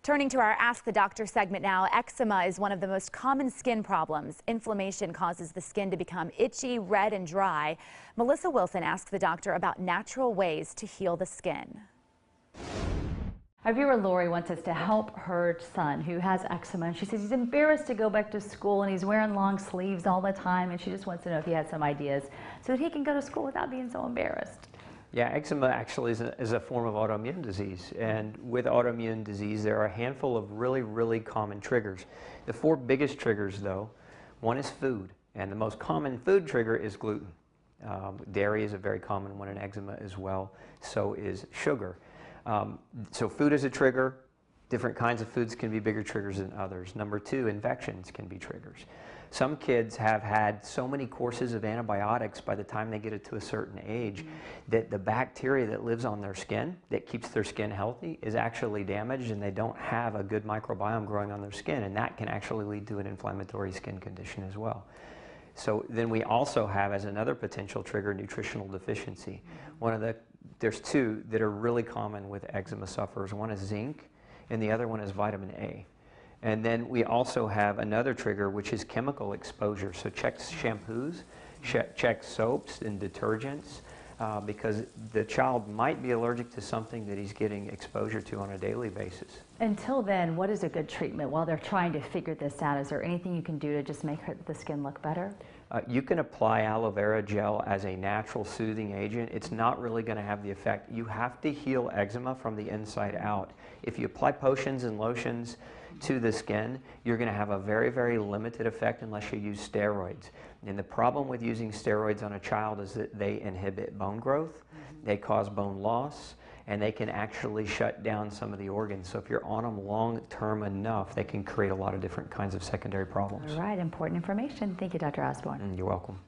Turning to our Ask the Doctor segment now, eczema is one of the most common skin problems. Inflammation causes the skin to become itchy, red, and dry. Melissa Wilson asked the doctor about natural ways to heal the skin. Our viewer Lori wants us to help her son who has eczema, and she says he's embarrassed to go back to school and he's wearing long sleeves all the time, and she just wants to know if he has some ideas so that he can go to school without being so embarrassed. Yeah, eczema actually is a form of autoimmune disease, and with autoimmune disease there are a handful of really common triggers. The four biggest triggers though, one is food, and the most common food trigger is gluten. Dairy is a very common one in eczema as well, so is sugar. So food is a trigger. Different kinds of foods can be bigger triggers than others. Number two, infections can be triggers. Some kids have had so many courses of antibiotics by the time they get it to a certain age that the bacteria that lives on their skin, that keeps their skin healthy, is actually damaged, and they don't have a good microbiome growing on their skin, and that can actually lead to an inflammatory skin condition as well. So then we also have, as another potential trigger, nutritional deficiency. There's two that are really common with eczema sufferers. One is zinc, and the other one is vitamin A. And then we also have another trigger, which is chemical exposure. So check shampoos, check soaps and detergents, because the child might be allergic to something that he's getting exposure to on a daily basis. Until then, what is a good treatment while they're trying to figure this out? Is there anything you can do to just make the skin look better? You can apply aloe vera gel as a natural soothing agent. It's not really going to have the effect. You have to heal eczema from the inside out. If you apply potions and lotions to the skin, you're going to have a very limited effect unless you use steroids. And the problem with using steroids on a child is that they inhibit bone growth, they cause bone loss, and they can actually shut down some of the organs. So if you're on them long term enough, they can create a lot of different kinds of secondary problems. All right, important information. Thank you, Dr. Osborne. You're welcome.